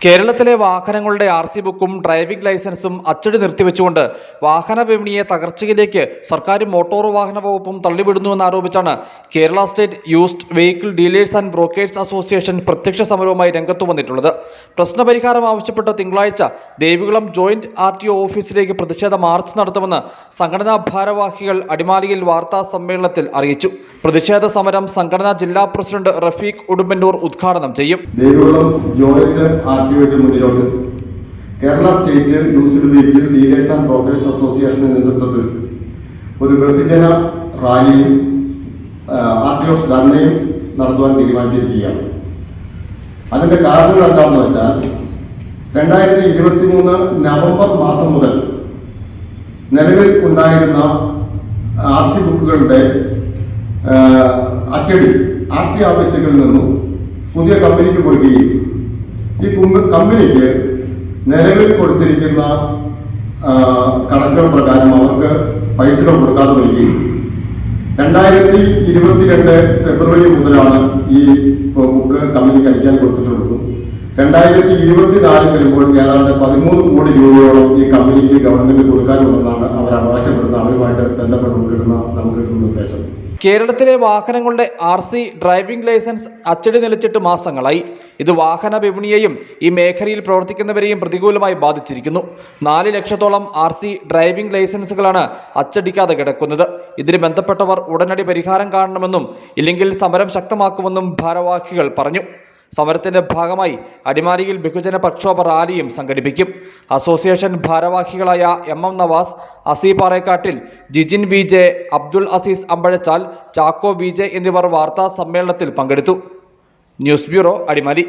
കേരളത്തിലെ വാഹനങ്ങളുടെ RC ബുക്കും ഡ്രൈവിംഗ് ലൈസൻസും അച്ചടി നിർത്തിവെച്ചുകൊണ്ട് വാഹന വിപണിയെ തകർച്ചയിലേക്ക് സർക്കാരും മോട്ടോർ വാഹന വകുപ്പും തള്ളിവിടുന്നുവെന്നാരോപിച്ചാണ് Kerala state used vehicle dealers and brokers association പ്രത്യക്ഷ സമരവുമായി രംഗത്തു വന്നിട്ടുള്ളത്. പ്രശ്നപരിഹാരം ആവശ്യപ്പെട്ട് തിങ്കളാഴ്ച ദേവികുളം ജോയിന്റ് RTO ഓഫീസിലേക്ക് പ്രതിഷേധ മാർച്ച് നടത്തുമെന്ന് സംഘടനാ ഭാരവാഹികൾ അടിമാലിയിൽ വാർത്താ സമ്മേളനത്തിൽ അറിയിച്ചു. പ്രതിഷേധ സമരം സംഘടനാ ജില്ലാ പ്രസിഡന്റ് റഫീഖ് ഉടുമ്പന്നൂർ ഉദ്ഘാടനം ചെയ്യും. മുന്നിലോട്ട് Kerala state used vehicle dealers and brokers അസോസിയേഷന്റെ നേതൃത്വത്തിൽ ഒരു ബഹുജന റാലിയും RTO ധർണയും നടത്തുവാൻ തീരുമാനിച്ചിരിക്കുകയാണ്. അതിന്റെ കാരണം എന്താണെന്ന് വെച്ചാൽ 2023 നവംബർ മാസം മുതൽ നിലവിൽ ഉണ്ടായിരുന്ന RC ബുക്കുകളുടെ അച്ചടി RTO ഓഫീസുകളിൽ നിന്നും പുതിയ കമ്പനിക്ക് കൊടുക്കുകയും ഈ കമ്പനിക്ക് നിലവിൽ കൊടുത്തിരിക്കുന്ന കണക്കുകൾ പ്രകാരം അവർക്ക് പൈസകൾ കൊടുക്കാതെ വരികയും 2022 ഫെബ്രുവരി മുതലാണ് ഈ ബുക്ക് കമ്പനിക്ക് അടിക്കാൻ കൊടുത്തിട്ടുള്ളത്. 2024 വരുമ്പോൾ ഏതാണ്ട് 13 കോടി രൂപയോളം ഈ കമ്പനിക്ക് ഗവൺമെന്റ് കൊടുക്കാനുണ്ടെന്നാണ് അവർ അവകാശപ്പെടുന്ന അവരുമായിട്ട് ബന്ധപ്പെട്ട് നമുക്ക് കിട്ടുന്ന നിർദ്ദേശം. കേരളത്തിലെ വാഹനങ്ങളുടെ RC ഡ്രൈവിംഗ് ലൈസൻസ് അച്ചടി നിലച്ചിട്ട് മാസങ്ങളായി. ഇത് വാഹന വിപണിയെയും ഈ മേഖലയിൽ പ്രവർത്തിക്കുന്നവരെയും പ്രതികൂലമായി ബാധിച്ചിരിക്കുന്നു. 4 ലക്ഷത്തോളം RC ഡ്രൈവിംഗ് ലൈസൻസുകളാണ് അച്ചടിക്കാതെ കിടക്കുന്നത്. ഇതിന് ബന്ധപ്പെട്ടവർ ഉടനടി പരിഹാരം കാണണമെന്നും ഇല്ലെങ്കിൽ സമരം ശക്തമാക്കുമെന്നും ഭാരവാഹികൾ പറഞ്ഞു. സമരത്തിന്റെ ഭാഗമായി അടിമാലിയിൽ ബഹുജന പ്രക്ഷോഭ റാലിയും സംഘടിപ്പിക്കും. അസോസിയേഷൻ ഭാരവാഹികളായ MM നവാസ്, അസി പാറേക്കാട്ടിൽ, ജിജിൻ VJ, അബ്ദുൾ അസീസ് അമ്പഴച്ചാൽ, ചാക്കോ VJ എന്നിവർ വാർത്താ സമ്മേളനത്തിൽ പങ്കെടുത്തു. News bureau, Adimali.